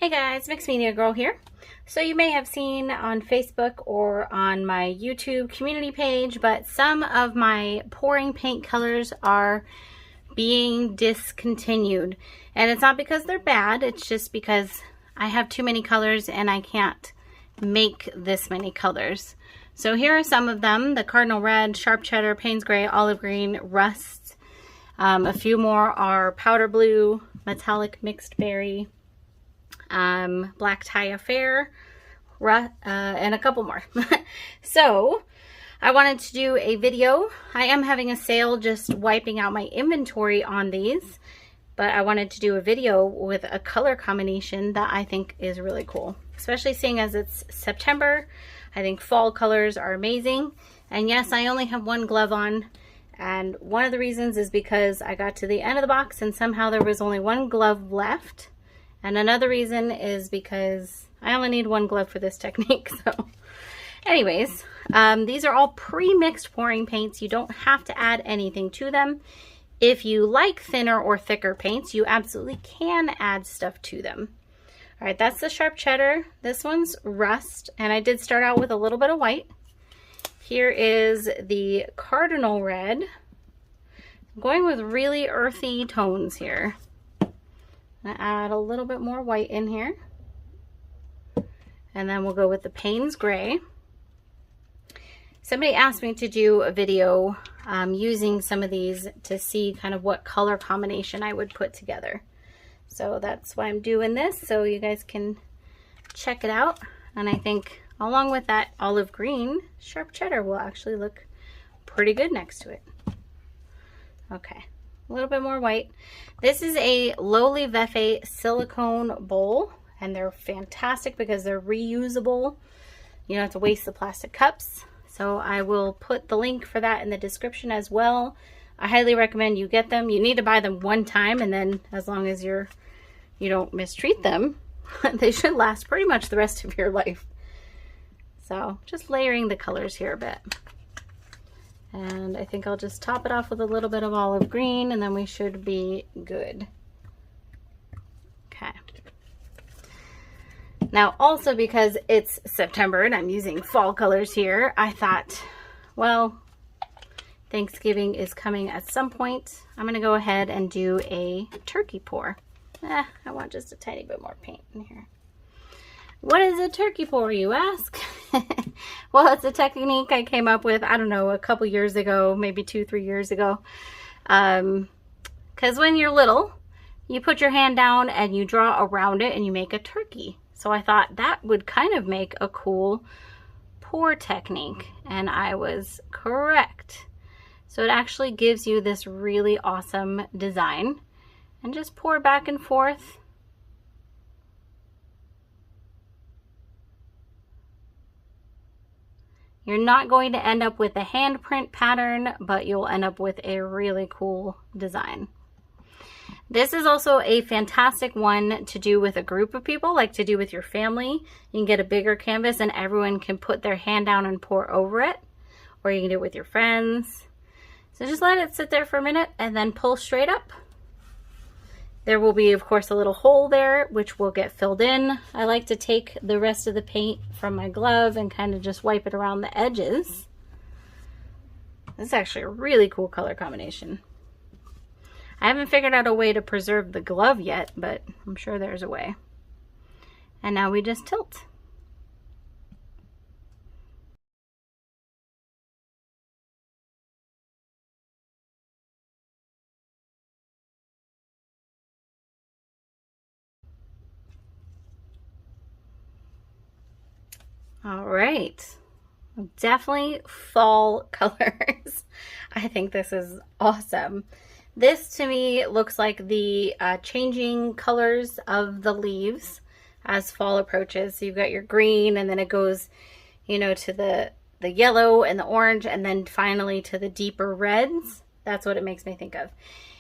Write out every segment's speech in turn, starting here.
Hey guys, Mixed Media Girl here. So you may have seen on Facebook or on my YouTube community page, but some of my pouring paint colors are being discontinued. And it's not because they're bad, it's just because I have too many colors and I can't make this many colors. So here are some of them: the Cardinal Red, Sharp Cheddar, Payne's Gray, Olive Green, Rust. A few more are Powder Blue, Metallic Mixed Berry, Black Tie Affair, and a couple more. So I wanted to do a video. I am having a sale, just wiping out my inventory on these, but I wanted to do a video with a color combination that I think is really cool, especially seeing as it's September. I think fall colors are amazing. And yes, I only have one glove on, and one of the reasons is because I got to the end of the box and somehow there was only one glove left. And another reason is because I only need one glove for this technique. So anyways, these are all pre-mixed pouring paints. You don't have to add anything to them. If you like thinner or thicker paints, you absolutely can add stuff to them. All right, that's the Sharp Cheddar. This one's Rust, and I did start out with a little bit of white. Here is the Cardinal Red. I'm going with really earthy tones here. Add a little bit more white in here, and then we'll go with the Payne's Gray. Somebody asked me to do a video using some of these to see kind of what color combination I would put together. So that's why I'm doing this, so you guys can check it out. And I think along with that olive green, Sharp Cheddar will actually look pretty good next to it. Okay. A little bit more white. This is a Lowly Vefe silicone bowl, and they're fantastic because they're reusable. You don't have to waste the plastic cups. So I will put the link for that in the description as well. I highly recommend you get them. You need to buy them one time, and then as long as you don't mistreat them, they should last pretty much the rest of your life. So just layering the colors here a bit. And I think I'll just top it off with a little bit of olive green, and then we should be good. Okay. Now, also because it's September and I'm using fall colors here, I thought, well, Thanksgiving is coming at some point. I'm going to go ahead and do a turkey pour. I want just a tiny bit more paint in here. What is a turkey pour, you ask? Well, it's a technique I came up with, I don't know, a couple years ago, maybe 2-3 years ago. Because when you're little, you put your hand down and you draw around it and you make a turkey. So I thought that would kind of make a cool pour technique, and I was correct. So it actually gives you this really awesome design, and just pour back and forth. You're not going to end up with a handprint pattern, but you'll end up with a really cool design. This is also a fantastic one to do with a group of people, like to do with your family. You can get a bigger canvas and everyone can put their hand down and pour over it, or you can do it with your friends. So just let it sit there for a minute and then pull straight up. There will be, of course, a little hole there, which will get filled in. I like to take the rest of the paint from my glove and kind of just wipe it around the edges. This is actually a really cool color combination. I haven't figured out a way to preserve the glove yet, but I'm sure there's a way. And now we just tilt. All right, definitely fall colors. I think this is awesome. This to me looks like the changing colors of the leaves as fall approaches. So you've got your green, and then it goes, you know, to the yellow and the orange, and then finally to the deeper reds. That's what it makes me think of.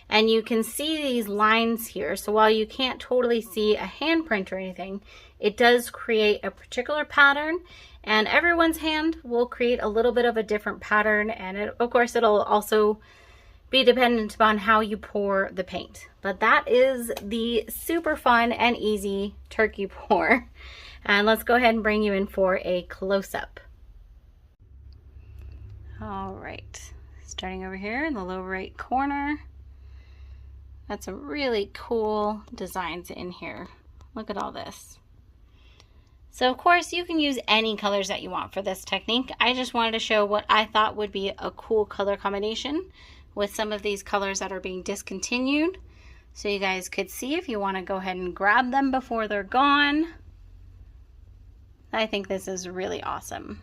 And you can see these lines here. So while you can't totally see a handprint or anything, it does create a particular pattern, and everyone's hand will create a little bit of a different pattern. And it, of course, it'll also be dependent upon how you pour the paint. But that is the super fun and easy turkey pour. And let's go ahead and bring you in for a close-up. All right, starting over here in the lower right corner. That's some really cool designs in here. Look at all this. So of course you can use any colors that you want for this technique. I just wanted to show what I thought would be a cool color combination with some of these colors that are being discontinued. So you guys could see if you want to go ahead and grab them before they're gone. I think this is really awesome.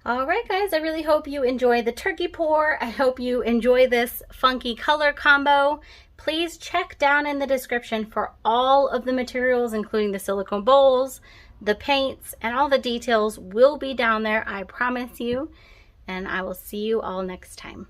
All right, guys, I really hope you enjoy the turkey pour. I hope you enjoy this funky color combo. Please check down in the description for all of the materials, including the silicone bowls, the paints, and all the details will be down there, I promise you. And I will see you all next time.